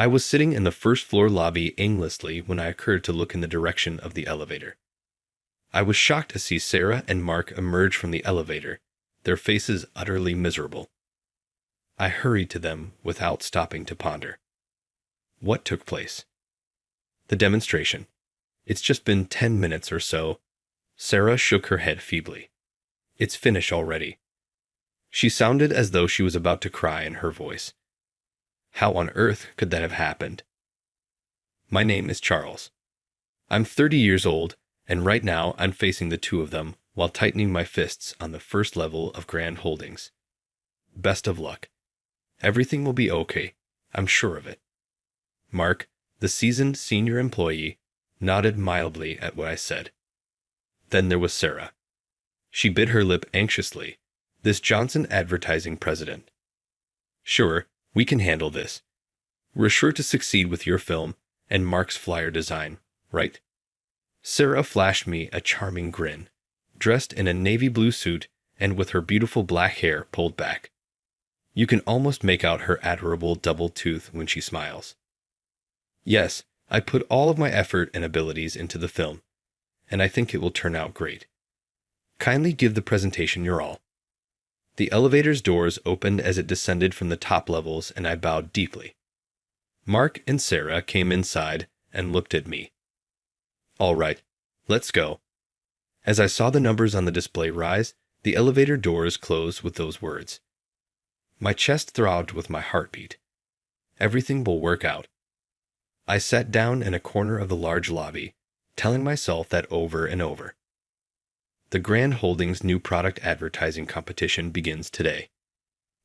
I was sitting in the first floor lobby aimlessly when I occurred to look in the direction of the elevator. I was shocked to see Sarah and Mark emerge from the elevator, their faces utterly miserable. I hurried to them without stopping to ponder. What took place? The demonstration. It's just been 10 minutes or so. Sarah shook her head feebly. It's finished already. She sounded as though she was about to cry in her voice. How on earth could that have happened? My name is Charles. I'm 30 years old, and right now I'm facing the two of them while tightening my fists on the first level of Grand Holdings. Best of luck. Everything will be okay. I'm sure of it. Mark, the seasoned senior employee, nodded mildly at what I said. Then there was Sarah. She bit her lip anxiously. This Johnson Advertising president. Sure, we can handle this. We're sure to succeed with your film and Mark's flyer design, right? Sarah flashed me a charming grin, dressed in a navy blue suit and with her beautiful black hair pulled back. You can almost make out her adorable double tooth when she smiles. Yes, I put all of my effort and abilities into the film, and I think it will turn out great. Kindly give the presentation your all. The elevator's doors opened as it descended from the top levels, and I bowed deeply. Mark and Sarah came inside and looked at me. All right, let's go. As I saw the numbers on the display rise, the elevator doors closed with those words. My chest throbbed with my heartbeat. Everything will work out. I sat down in a corner of the large lobby, telling myself that over and over. The Grand Holdings new product advertising competition begins today.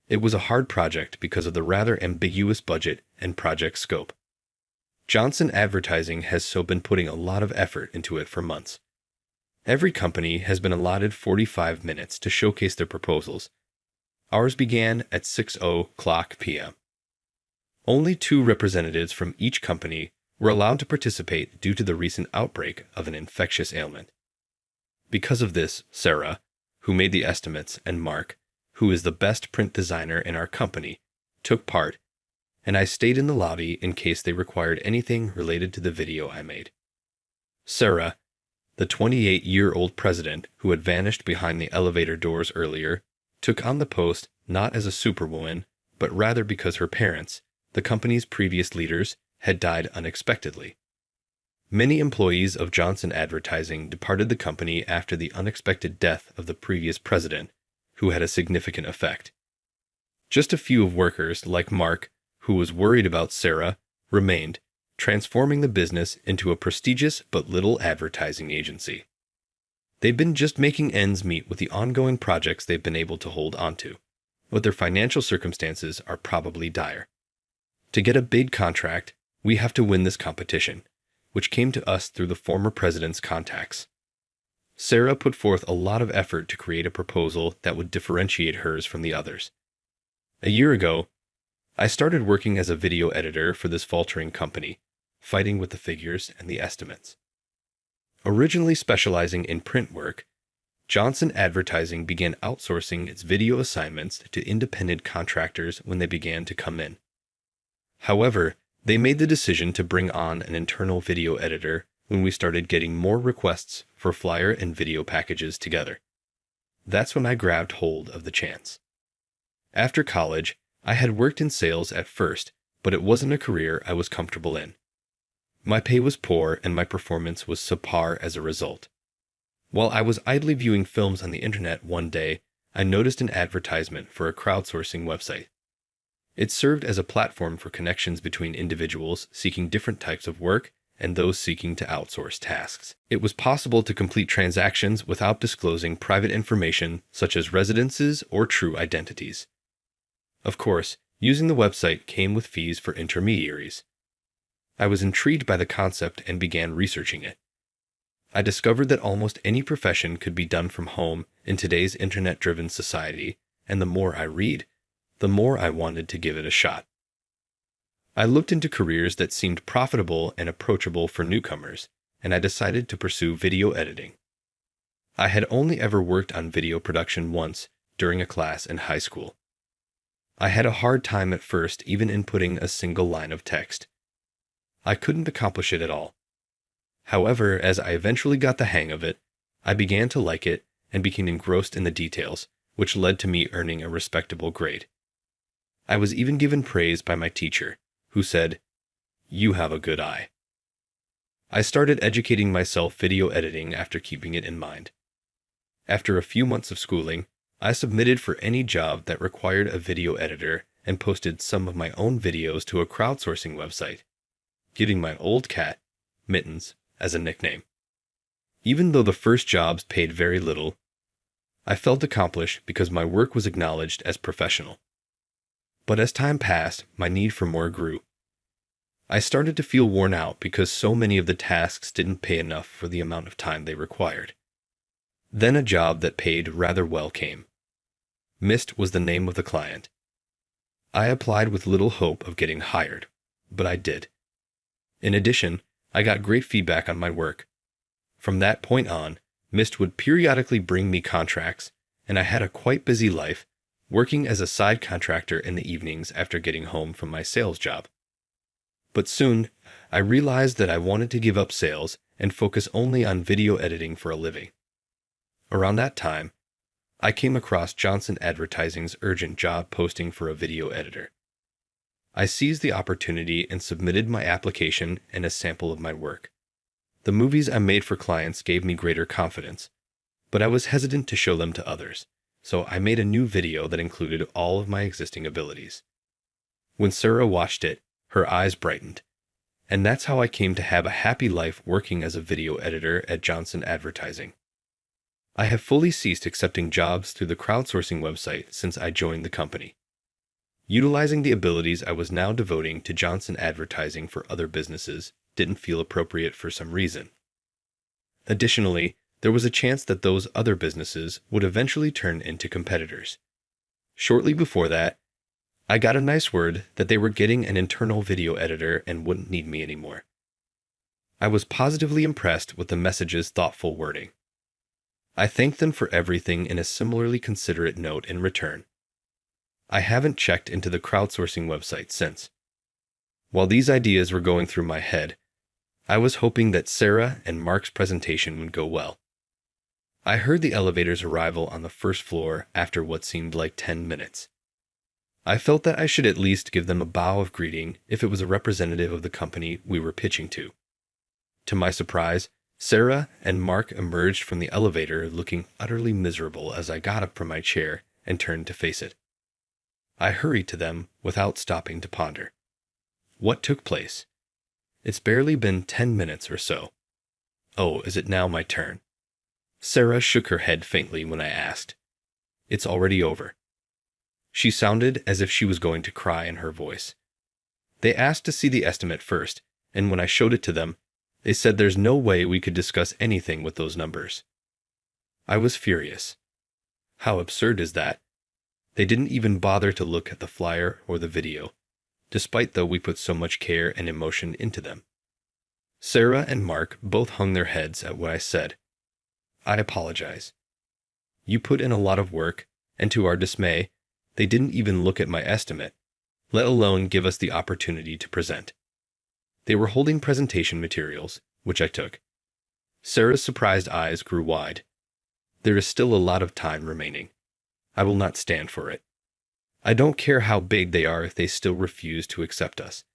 It was a hard project because of the rather ambiguous budget and project scope. Johnson Advertising has been putting a lot of effort into it for months. Every company has been allotted 45 minutes to showcase their proposals. Ours began at 6:00 p.m. Only 2 representatives from each company were allowed to participate due to the recent outbreak of an infectious ailment. Because of this, Sarah, who made the estimates, and Mark, who is the best print designer in our company, took part, and I stayed in the lobby in case they required anything related to the video I made. Sarah, the 28-year-old president who had vanished behind the elevator doors earlier, took on the post not as a superwoman, but rather because her parents, the company's previous leaders, had died unexpectedly. Many employees of Johnson Advertising departed the company after the unexpected death of the previous president, who had a significant effect. Just a few of workers, like Mark, who was worried about Sarah, remained, transforming the business into a prestigious but little advertising agency. They've been just making ends meet with the ongoing projects they've been able to hold onto, but their financial circumstances are probably dire. To get a big contract, we have to win this competition, which came to us through the former president's contacts. Sarah put forth a lot of effort to create a proposal that would differentiate hers from the others. A year ago, I started working as a video editor for this faltering company, fighting with the figures and the estimates. Originally specializing in print work, Johnson Advertising began outsourcing its video assignments to independent contractors when they began to come in. However, they made the decision to bring on an internal video editor when we started getting more requests for flyer and video packages together. That's when I grabbed hold of the chance. After college, I had worked in sales at first, but it wasn't a career I was comfortable in. My pay was poor and my performance was subpar as a result. While I was idly viewing films on the internet one day, I noticed an advertisement for a crowdsourcing website. It served as a platform for connections between individuals seeking different types of work and those seeking to outsource tasks. It was possible to complete transactions without disclosing private information such as residences or true identities. Of course, using the website came with fees for intermediaries. I was intrigued by the concept and began researching it. I discovered that almost any profession could be done from home in today's internet-driven society, and the more I read, the more I wanted to give it a shot. I looked into careers that seemed profitable and approachable for newcomers, and I decided to pursue video editing. I had only ever worked on video production once during a class in high school. I had a hard time at first even inputting a single line of text. I couldn't accomplish it at all. However, as I eventually got the hang of it, I began to like it and became engrossed in the details, which led to me earning a respectable grade. I was even given praise by my teacher, who said, "You have a good eye." I started educating myself video editing after keeping it in mind. After a few months of schooling, I submitted for any job that required a video editor and posted some of my own videos to a crowdsourcing website, giving my old cat, Mittens, as a nickname. Even though the first jobs paid very little, I felt accomplished because my work was acknowledged as professional. But as time passed, my need for more grew. I started to feel worn out because so many of the tasks didn't pay enough for the amount of time they required. Then a job that paid rather well came. Mist was the name of the client. I applied with little hope of getting hired, but I did. In addition, I got great feedback on my work. From that point on, Mist would periodically bring me contracts, and I had a quite busy life, working as a side contractor in the evenings after getting home from my sales job. But soon, I realized that I wanted to give up sales and focus only on video editing for a living. Around that time, I came across Johnson Advertising's urgent job posting for a video editor. I seized the opportunity and submitted my application and a sample of my work. The movies I made for clients gave me greater confidence, but I was hesitant to show them to others, so I made a new video that included all of my existing abilities. When Sarah watched it, her eyes brightened, and that's how I came to have a happy life working as a video editor at Johnson Advertising. I have fully ceased accepting jobs through the crowdsourcing website since I joined the company. Utilizing the abilities I was now devoting to Johnson Advertising for other businesses didn't feel appropriate for some reason. Additionally, there was a chance that those other businesses would eventually turn into competitors. Shortly before that, I got a nice word that they were getting an internal video editor and wouldn't need me anymore. I was positively impressed with the message's thoughtful wording. I thanked them for everything in a similarly considerate note in return. I haven't checked into the crowdsourcing website since. While these ideas were going through my head, I was hoping that Sarah and Mark's presentation would go well. I heard the elevator's arrival on the first floor after what seemed like 10 minutes. I felt that I should at least give them a bow of greeting if it was a representative of the company we were pitching to. To my surprise, Sarah and Mark emerged from the elevator looking utterly miserable as I got up from my chair and turned to face it. I hurried to them without stopping to ponder. What took place? It's barely been 10 minutes or so. Oh, is it now my turn? Sarah shook her head faintly when I asked. It's already over. She sounded as if she was going to cry in her voice. They asked to see the estimate first, and when I showed it to them, they said there's no way we could discuss anything with those numbers. I was furious. How absurd is that? They didn't even bother to look at the flyer or the video, despite though we put so much care and emotion into them. Sarah and Mark both hung their heads at what I said. I apologize. You put in a lot of work, and to our dismay, they didn't even look at my estimate, let alone give us the opportunity to present. They were holding presentation materials, which I took. Sarah's surprised eyes grew wide. There is still a lot of time remaining. I will not stand for it. I don't care how big they are if they still refuse to accept us.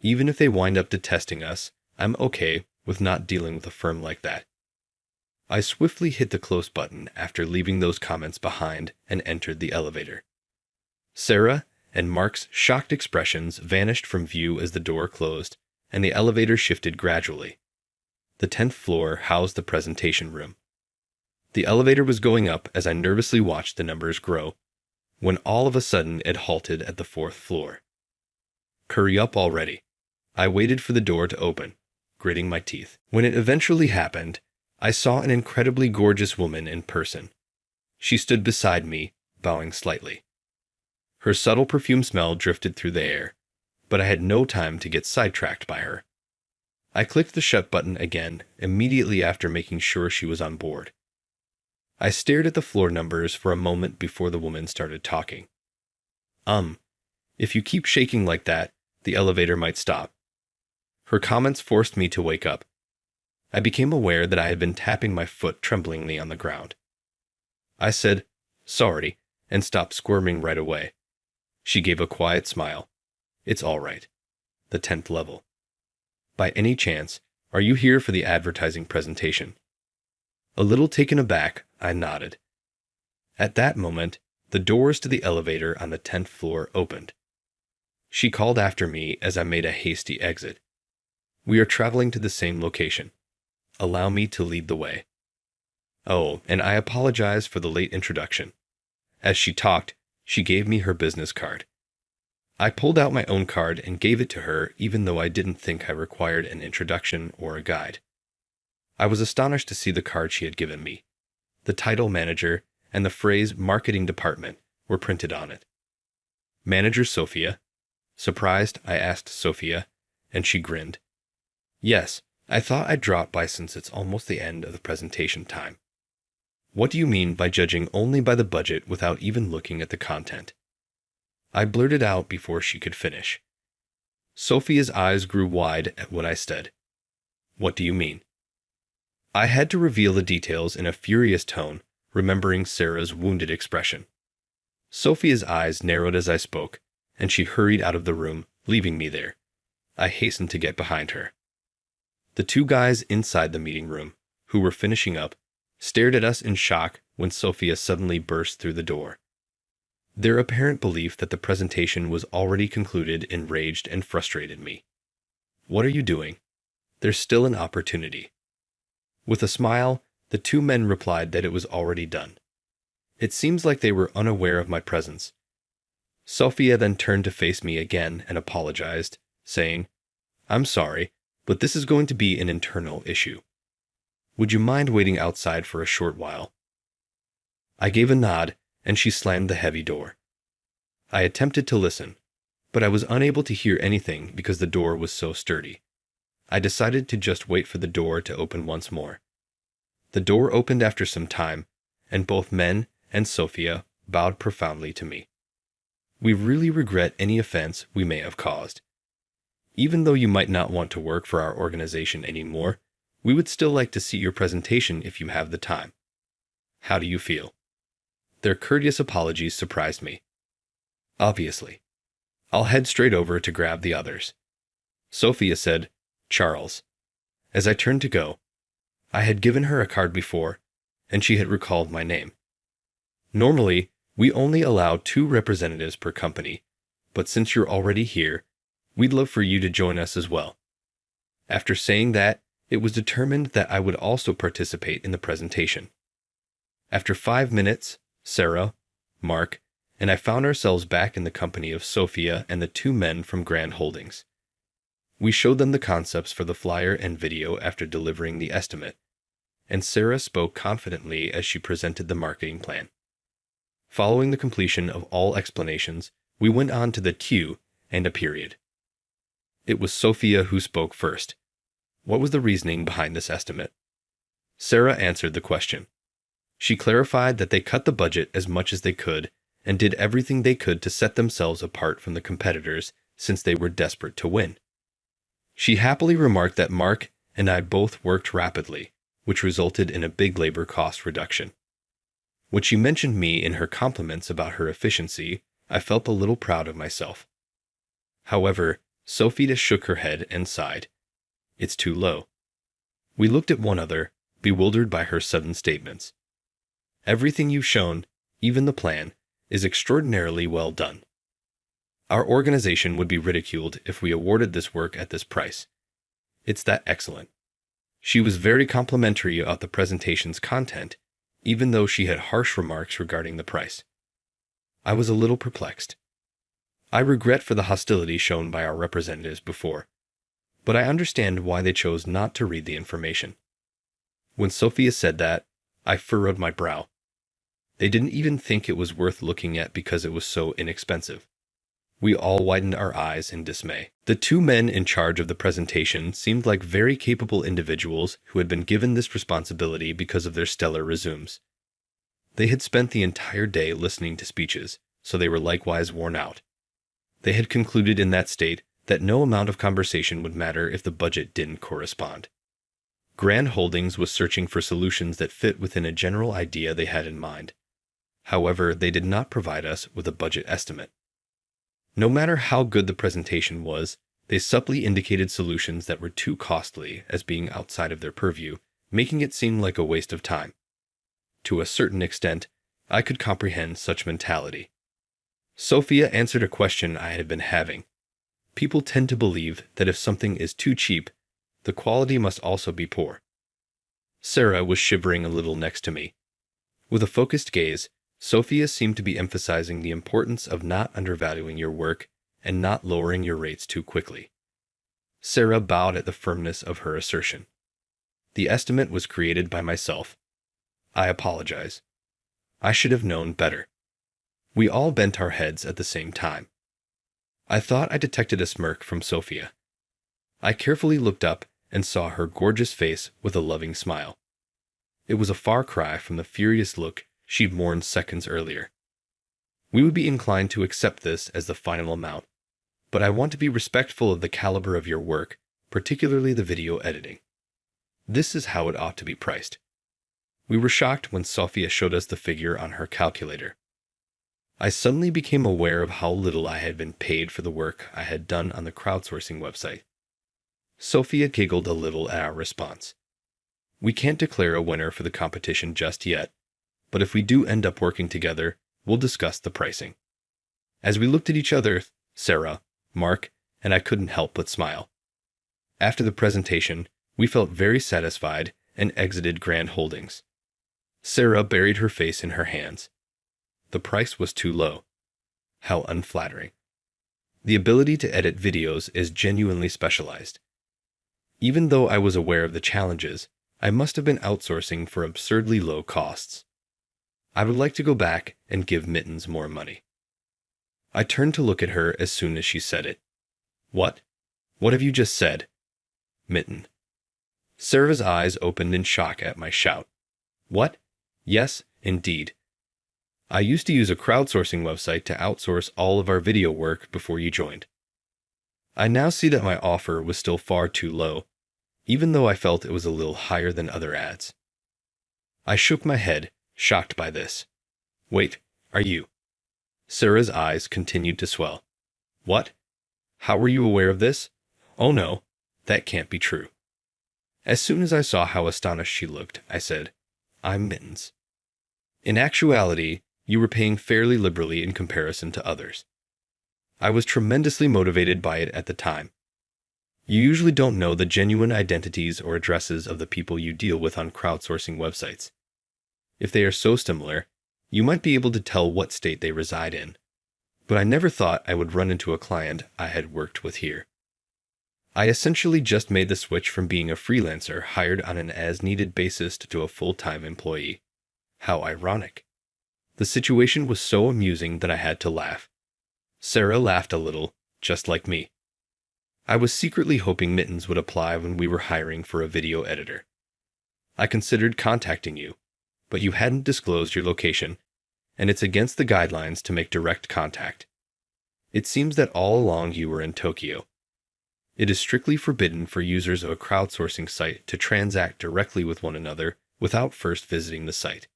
Even if they wind up detesting us, I'm okay with not dealing with a firm like that. I swiftly hit the close button after leaving those comments behind and entered the elevator. Sarah and Mark's shocked expressions vanished from view as the door closed, and the elevator shifted gradually. The 10th floor housed the presentation room. The elevator was going up as I nervously watched the numbers grow, when all of a sudden it halted at the 4th floor. Hurry up already. I waited for the door to open, gritting my teeth. When it eventually happened, I saw an incredibly gorgeous woman in person. She stood beside me, bowing slightly. Her subtle perfume smell drifted through the air, but I had no time to get sidetracked by her. I clicked the shut button again immediately after making sure she was on board. I stared at the floor numbers for a moment before the woman started talking. If you keep shaking like that, the elevator might stop. Her comments forced me to wake up. I became aware that I had been tapping my foot tremblingly on the ground. I said, "Sorry," and stopped squirming right away. She gave a quiet smile. "It's all right. The 10th level. By any chance, are you here for the advertising presentation?" A little taken aback, I nodded. At that moment, the doors to the elevator on the 10th floor opened. She called after me as I made a hasty exit. "We are traveling to the same location. Allow me to lead the way." Oh, and I apologize for the late introduction. As she talked, she gave me her business card. I pulled out my own card and gave it to her, even though I didn't think I required an introduction or a guide. I was astonished to see the card she had given me. The title manager and the phrase marketing department were printed on it. "Manager Sophia?" Surprised, I asked Sophia, and she grinned. "Yes, I thought I'd drop by since it's almost the end of the presentation time." "What do you mean by judging only by the budget without even looking at the content?" I blurted out before she could finish. Sophia's eyes grew wide at what I said. "What do you mean?" I had to reveal the details in a furious tone, remembering Sarah's wounded expression. Sophia's eyes narrowed as I spoke, and she hurried out of the room, leaving me there. I hastened to get behind her. The two guys inside the meeting room, who were finishing up, stared at us in shock when Sophia suddenly burst through the door. Their apparent belief that the presentation was already concluded enraged and frustrated me. "What are you doing? There's still an opportunity." With a smile, the two men replied that it was already done. It seems like they were unaware of my presence. Sophia then turned to face me again and apologized, saying, "I'm sorry, but this is going to be an internal issue. Would you mind waiting outside for a short while?" I gave a nod, and she slammed the heavy door. I attempted to listen, but I was unable to hear anything because the door was so sturdy. I decided to just wait for the door to open once more. The door opened after some time, and both men and Sophia bowed profoundly to me. "We really regret any offense we may have caused. Even though you might not want to work for our organization anymore, we would still like to see your presentation if you have the time. How do you feel?" Their courteous apologies surprised me. Obviously. I'll head straight over to grab the others. Sophia said, "Charles." As I turned to go, I had given her a card before, and she had recalled my name. Normally, we only allow 2 representatives per company, but since you're already here, we'd love for you to join us as well. After saying that, it was determined that I would also participate in the presentation. After 5 minutes, Sarah, Mark, and I found ourselves back in the company of Sophia and the 2 men from Grand Holdings. We showed them the concepts for the flyer and video after delivering the estimate, and Sarah spoke confidently as she presented the marketing plan. Following the completion of all explanations, we went on to the Q and a period. It was Sophia who spoke first. What was the reasoning behind this estimate? Sarah answered the question. She clarified that they cut the budget as much as they could and did everything they could to set themselves apart from the competitors since they were desperate to win. She happily remarked that Mark and I both worked rapidly, which resulted in a big labor cost reduction. When she mentioned me in her compliments about her efficiency, I felt a little proud of myself. However, Sophia shook her head and sighed. It's too low. We looked at one another, bewildered by her sudden statements. Everything you've shown, even the plan, is extraordinarily well done. Our organization would be ridiculed if we awarded this work at this price. It's that excellent. She was very complimentary about the presentation's content, even though she had harsh remarks regarding the price. I was a little perplexed. I regret for the hostility shown by our representatives before, but I understand why they chose not to read the information. When Sophia said that, I furrowed my brow. They didn't even think it was worth looking at because it was so inexpensive. We all widened our eyes in dismay. The 2 men in charge of the presentation seemed like very capable individuals who had been given this responsibility because of their stellar resumes. They had spent the entire day listening to speeches, so they were likewise worn out. They had concluded in that state that no amount of conversation would matter if the budget didn't correspond. Grand Holdings was searching for solutions that fit within a general idea they had in mind. However, they did not provide us with a budget estimate. No matter how good the presentation was, they subtly indicated solutions that were too costly as being outside of their purview, making it seem like a waste of time. To a certain extent, I could comprehend such mentality. Sophia answered a question I had been having. People tend to believe that if something is too cheap, the quality must also be poor. Sarah was shivering a little next to me. With a focused gaze, Sophia seemed to be emphasizing the importance of not undervaluing your work and not lowering your rates too quickly. Sarah bowed at the firmness of her assertion. The estimate was created by myself. I apologize. I should have known better. We all bent our heads at the same time. I thought I detected a smirk from Sophia. I carefully looked up and saw her gorgeous face with a loving smile. It was a far cry from the furious look she'd worn seconds earlier. We would be inclined to accept this as the final amount, but I want to be respectful of the caliber of your work, particularly the video editing. This is how it ought to be priced. We were shocked when Sophia showed us the figure on her calculator. I suddenly became aware of how little I had been paid for the work I had done on the crowdsourcing website. Sophia giggled a little at our response. We can't declare a winner for the competition just yet, but if we do end up working together, we'll discuss the pricing. As we looked at each other, Sarah, Mark, and I couldn't help but smile. After the presentation, we felt very satisfied and exited Grand Holdings. Sarah buried her face in her hands. The price was too low. How unflattering. The ability to edit videos is genuinely specialized. Even though I was aware of the challenges, I must have been outsourcing for absurdly low costs. I would like to go back and give Mittens more money. I turned to look at her as soon as she said it. What? What have you just said? Mitten. Sarah's eyes opened in shock at my shout. What? Yes, indeed. I used to use a crowdsourcing website to outsource all of our video work before you joined. I now see that my offer was still far too low, even though I felt it was a little higher than other ads. I shook my head, shocked by this. Wait, are you? Sarah's eyes continued to swell. What? How were you aware of this? Oh no, that can't be true. As soon as I saw how astonished she looked, I said, I'm Mittens. In actuality, you were paying fairly liberally in comparison to others. I was tremendously motivated by it at the time. You usually don't know the genuine identities or addresses of the people you deal with on crowdsourcing websites. If they are so similar, you might be able to tell what state they reside in. But I never thought I would run into a client I had worked with here. I essentially just made the switch from being a freelancer hired on an as-needed basis to a full-time employee. How ironic. The situation was so amusing that I had to laugh. Sarah laughed a little, just like me. I was secretly hoping Mittens would apply when we were hiring for a video editor. I considered contacting you, but you hadn't disclosed your location, and it's against the guidelines to make direct contact. It seems that all along you were in Tokyo. It is strictly forbidden for users of a crowdsourcing site to transact directly with one another without first visiting the site.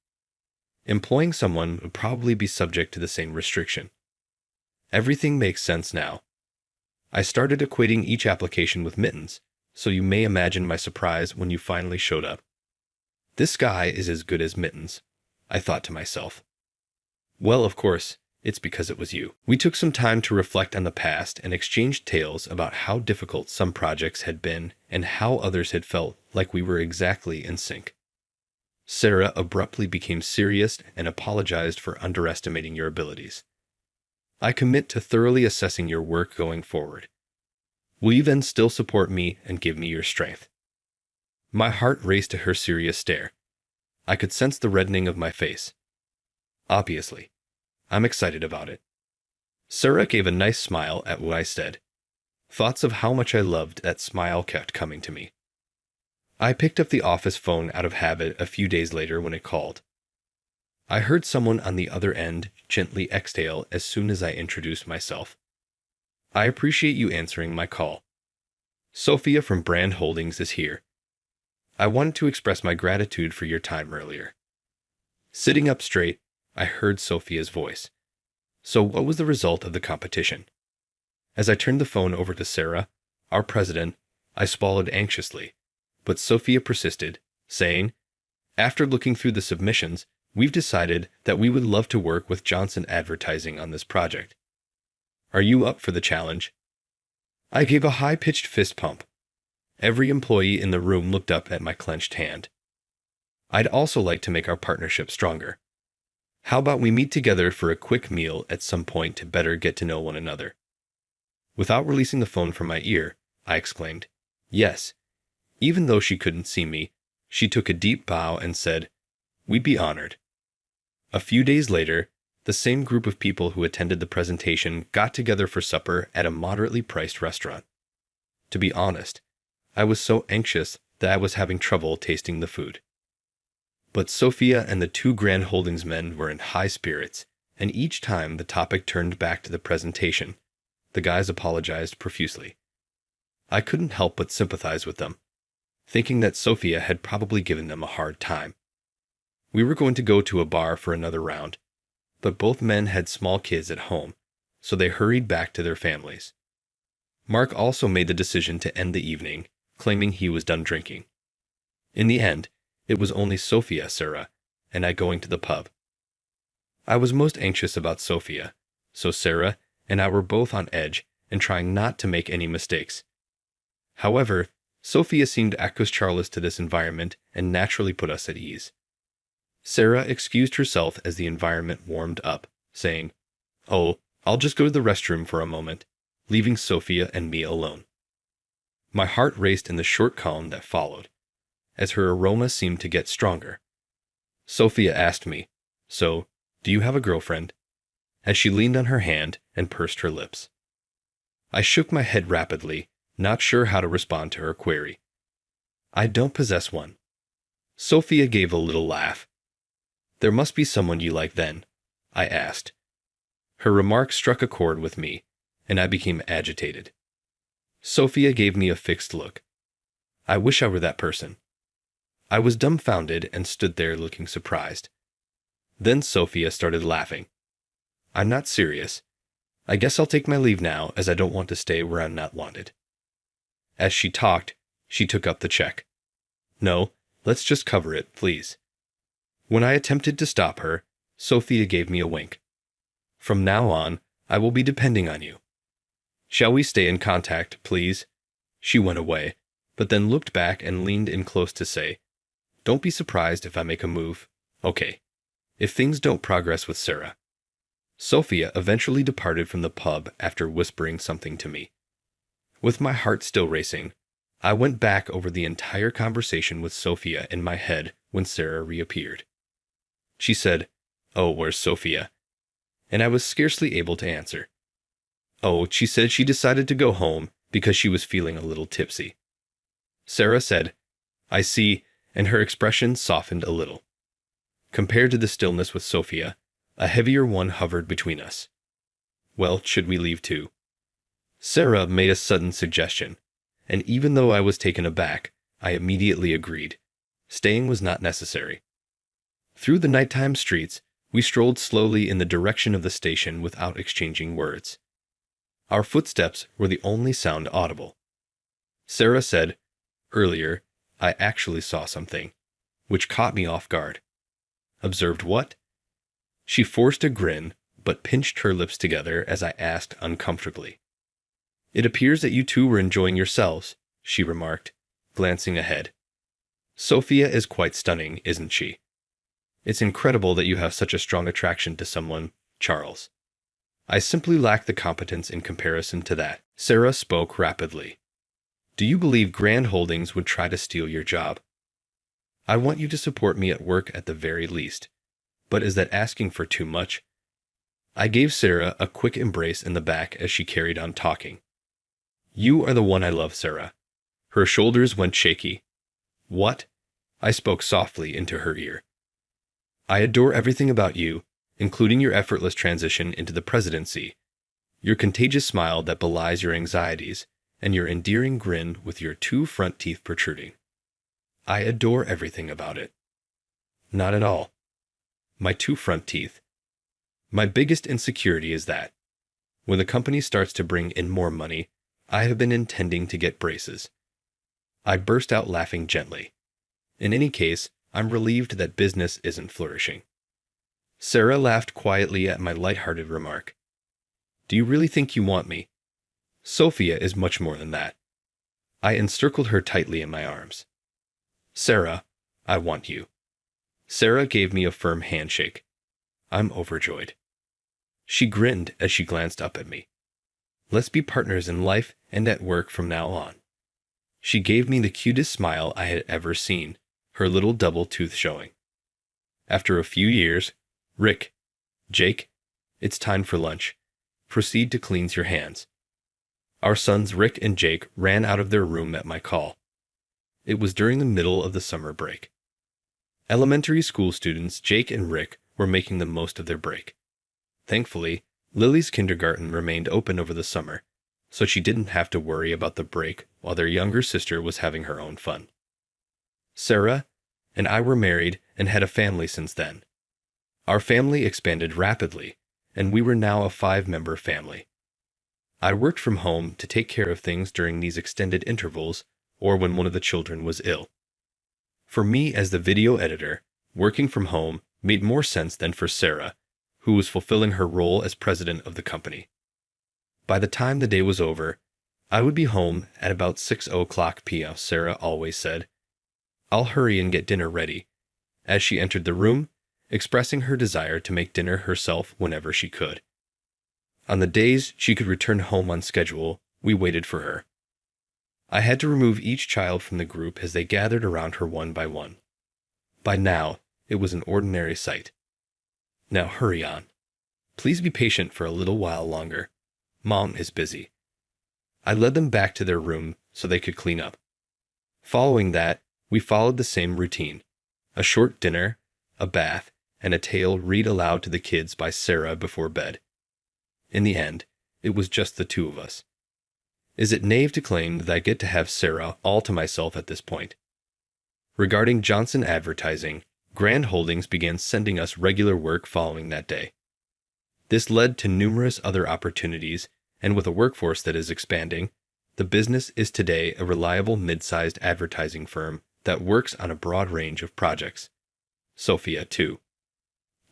Employing someone would probably be subject to the same restriction. Everything makes sense now. I started equating each application with Mittens, so you may imagine my surprise when you finally showed up. This guy is as good as Mittens, I thought to myself. Well, of course, it's because it was you. We took some time to reflect on the past and exchanged tales about how difficult some projects had been and how others had felt like we were exactly in sync. Sarah abruptly became serious and apologized for underestimating your abilities. I commit to thoroughly assessing your work going forward. Will you then still support me and give me your strength? My heart raced to her serious stare. I could sense the reddening of my face. Obviously. I'm excited about it. Sarah gave a nice smile at what I said. Thoughts of how much I loved that smile kept coming to me. I picked up the office phone out of habit a few days later when it called. I heard someone on the other end gently exhale as soon as I introduced myself. I appreciate you answering my call. Sophia from Brand Holdings is here. I wanted to express my gratitude for your time earlier. Sitting up straight, I heard Sophia's voice. So what was the result of the competition? As I turned the phone over to Sarah, our president, I swallowed anxiously, but Sophia persisted, saying, "After looking through the submissions, we've decided that we would love to work with Johnson Advertising on this project. Are you up for the challenge?" I gave a high-pitched fist pump. Every employee in the room looked up at my clenched hand. I'd also like to make our partnership stronger. How about we meet together for a quick meal at some point to better get to know one another? Without releasing the phone from my ear, I exclaimed, "Yes." Even though she couldn't see me, she took a deep bow and said, "We'd be honored." A few days later, the same group of people who attended the presentation got together for supper at a moderately priced restaurant. To be honest, I was so anxious that I was having trouble tasting the food. But Sophia and the two Grand Holdings men were in high spirits, and each time the topic turned back to the presentation, the guys apologized profusely. I couldn't help but sympathize with them, thinking that Sophia had probably given them a hard time. We were going to go to a bar for another round, but both men had small kids at home, so they hurried back to their families. Mark also made the decision to end the evening, claiming he was done drinking. In the end, it was only Sophia, Sarah, and I going to the pub. I was most anxious about Sophia, so Sarah and I were both on edge and trying not to make any mistakes. However, Sophia seemed acus charlis to this environment and naturally put us at ease. Sarah excused herself as the environment warmed up, saying, "Oh, I'll just go to the restroom for a moment," leaving Sophia and me alone. My heart raced in the short calm that followed, as her aroma seemed to get stronger. Sophia asked me, "So, do you have a girlfriend?" as she leaned on her hand and pursed her lips. I shook my head rapidly, not sure how to respond to her query. "I don't possess one." Sophia gave a little laugh. "There must be someone you like then," I asked. Her remark struck a chord with me, and I became agitated. Sophia gave me a fixed look. I wish I were that person. I was dumbfounded and stood there looking surprised. Then Sophia started laughing. "I'm not serious. I guess I'll take my leave now, as I don't want to stay where I'm not wanted." As she talked, she took up the check. "No, let's just cover it, please." When I attempted to stop her, Sophia gave me a wink. "From now on, I will be depending on you. Shall we stay in contact, please?" She went away, but then looked back and leaned in close to say, "Don't be surprised if I make a move. Okay. If things don't progress with Sarah." Sophia eventually departed from the pub after whispering something to me. With my heart still racing, I went back over the entire conversation with Sophia in my head when Sarah reappeared. She said, "Oh, where's Sophia?" And I was scarcely able to answer. "Oh, she said she decided to go home because she was feeling a little tipsy." Sarah said, "I see," and her expression softened a little. Compared to the stillness with Sophia, a heavier one hovered between us. Well, should we leave too? Sarah made a sudden suggestion, and even though I was taken aback, I immediately agreed. Staying was not necessary. Through the nighttime streets, we strolled slowly in the direction of the station without exchanging words. Our footsteps were the only sound audible. Sarah said, "Earlier, I actually saw something, which caught me off guard." "Observed what?" She forced a grin, but pinched her lips together as I asked uncomfortably. "It appears that you two were enjoying yourselves," she remarked, glancing ahead. "Sophia is quite stunning, isn't she? It's incredible that you have such a strong attraction to someone, Charles. I simply lack the competence in comparison to that." Sarah spoke rapidly. "Do you believe Grand Holdings would try to steal your job? I want you to support me at work at the very least. But is that asking for too much?" I gave Sarah a quick embrace in the back as she carried on talking. "You are the one I love, Sarah." Her shoulders went shaky. "What?" I spoke softly into her ear. I adore everything about you, including your effortless transition into the presidency, your contagious smile that belies your anxieties, and your endearing grin with your 2 front teeth protruding. I adore everything about it. Not at all. My 2 front teeth. My biggest insecurity is that, when the company starts to bring in more money, I have been intending to get braces. I burst out laughing gently. In any case, I'm relieved that business isn't flourishing. Sarah laughed quietly at my light-hearted remark. Do you really think you want me? Sophia is much more than that. I encircled her tightly in my arms. Sarah, I want you. Sarah gave me a firm handshake. I'm overjoyed. She grinned as she glanced up at me. Let's be partners in life and at work from now on. She gave me the cutest smile I had ever seen, her little double tooth showing. After a few years, Rick, Jake, it's time for lunch. Proceed to cleanse your hands. Our sons Rick and Jake ran out of their room at my call. It was during the middle of the summer break. Elementary school students Jake and Rick were making the most of their break. Thankfully, Lily's kindergarten remained open over the summer, so she didn't have to worry about the break while their younger sister was having her own fun. Sarah and I were married and had a family since then. Our family expanded rapidly, and we were now a 5-member family. I worked from home to take care of things during these extended intervals or when one of the children was ill. For me as the video editor, working from home made more sense than for Sarah, who was fulfilling her role as president of the company. By the time the day was over, I would be home at about 6:00 p.m., Sarah always said. I'll hurry and get dinner ready, as she entered the room, expressing her desire to make dinner herself whenever she could. On the days she could return home on schedule, we waited for her. I had to remove each child from the group as they gathered around her one by one. By now, it was an ordinary sight. Now hurry on. Please be patient for a little while longer. Mom is busy. I led them back to their room so they could clean up. Following that, we followed the same routine. A short dinner, a bath, and a tale read aloud to the kids by Sarah before bed. In the end, it was just the 2 of us. Is it naive to claim that I get to have Sarah all to myself at this point? Regarding Johnson Advertising, Grand Holdings began sending us regular work following that day. This led to numerous other opportunities, and with a workforce that is expanding, the business is today a reliable mid-sized advertising firm that works on a broad range of projects. Sophia, too.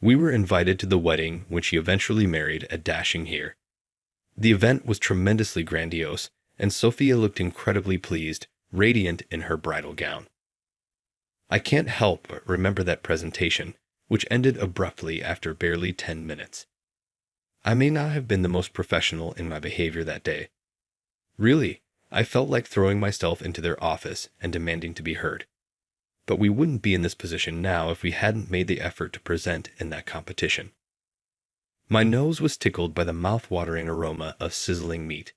We were invited to the wedding when she eventually married a dashing here. The event was tremendously grandiose, and Sophia looked incredibly pleased, radiant in her bridal gown. I can't help but remember that presentation, which ended abruptly after barely 10 minutes. I may not have been the most professional in my behavior that day. Really, I felt like throwing myself into their office and demanding to be heard. But we wouldn't be in this position now if we hadn't made the effort to present in that competition. My nose was tickled by the mouth-watering aroma of sizzling meat.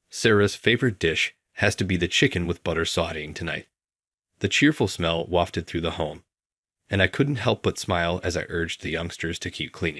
Sarah's favorite dish has to be the chicken with butter sautéing tonight. The cheerful smell wafted through the home, and I couldn't help but smile as I urged the youngsters to keep cleaning.